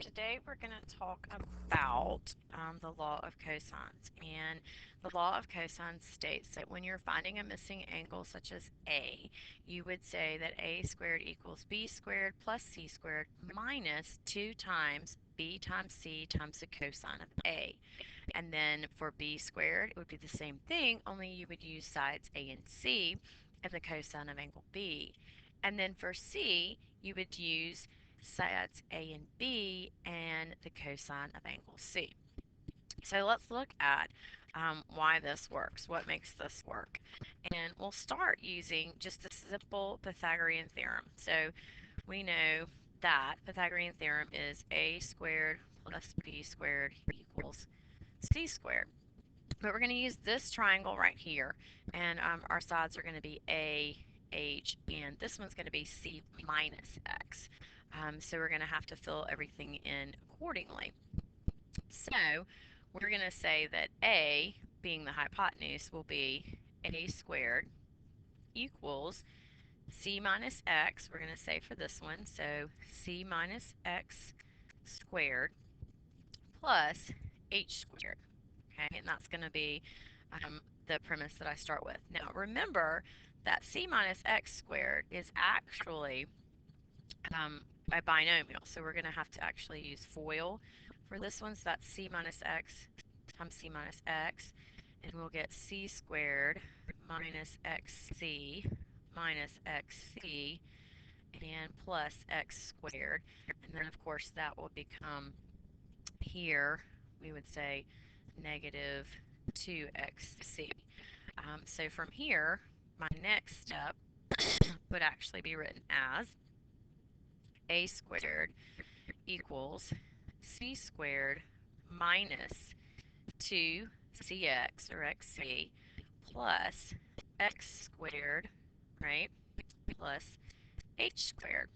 Today we're going to talk about the law of cosines. And the law of cosines states that when you're finding a missing angle such as A, you would say that A squared equals B squared plus C squared minus 2 times B times C times the cosine of A. And then for B squared, it would be the same thing, only you would use sides A and C and the cosine of angle B. And then for C, you would use sides A and B and the cosine of angle C. So let's look at why this works, what makes this work. And we'll start using just a simple Pythagorean theorem. So we know that Pythagorean theorem is A squared plus B squared equals C squared. But we're going to use this triangle right here, and our sides are going to be A, H, and this one's going to be C minus X. So we're going to have to fill everything in accordingly. So we're going to say that A, being the hypotenuse, will be A squared equals C minus X. We're going to say for this one, so C minus X squared plus H squared. Okay, and that's going to be the premise that I start with. Now remember that C minus X squared is actually a binomial, so we're going to have to actually use FOIL for this one, so that's C minus X times C minus X, and we'll get C squared minus XC minus XC and plus X squared, and then of course that will become here, we would say negative 2xc. So from here, my next step would actually be written as a squared equals c squared minus 2cx or xc plus x squared, right, plus h squared.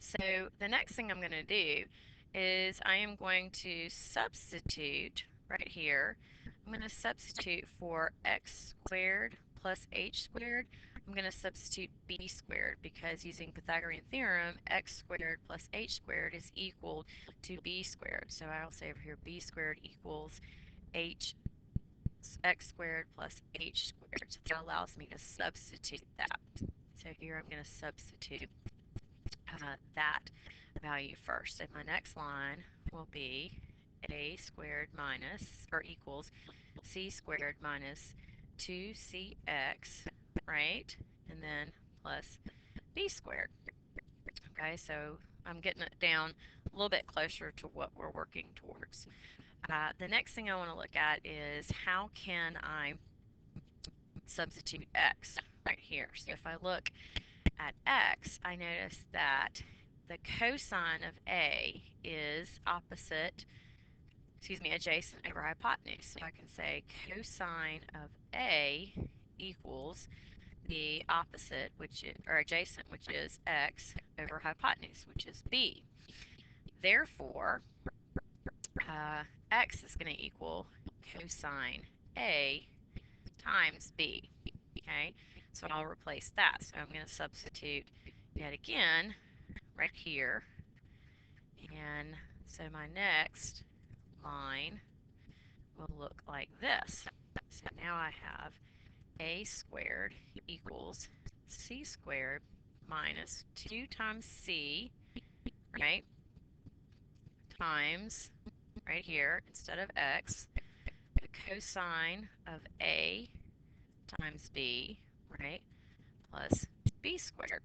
So the next thing I'm going to do is I am going to substitute right here. I'm going to substitute for x squared plus h squared. I'm going to substitute b squared because using Pythagorean theorem, x squared plus h squared is equal to b squared. So I'll say over here b squared equals h x squared plus h squared. So that allows me to substitute that. So here I'm going to substitute that value first. So my next line will be a squared minus or equals c squared minus 2cx, right? And then plus b squared. Okay, so I'm getting it down a little bit closer to what we're working towards. The next thing I want to look at is how can I substitute x right here. So if I look at x, I notice that the cosine of A is opposite, excuse me, adjacent over hypotenuse. So I can say cosine of A equals the opposite, which is, or adjacent, which is x over hypotenuse, which is B. Therefore, x is going to equal cosine A times B. Okay, so I'll replace that. So I'm going to substitute yet again right here. And so my next line will look like this. So now I have a squared equals c squared minus 2 times c, right, times, right here, instead of x, the cosine of a times b, right, plus b squared.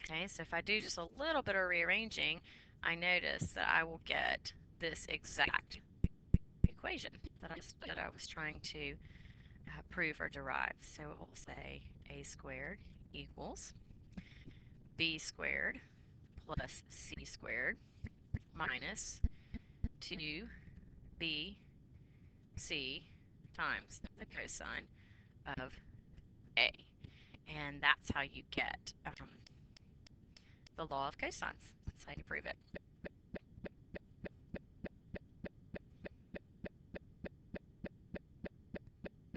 Okay, so if I do just a little bit of rearranging, I notice that I will get this exact equation that I was trying to prove or derive. So it will say a squared equals b squared plus c squared minus 2bc times the cosine of a. And that's how you get the law of cosines. That's how you prove it.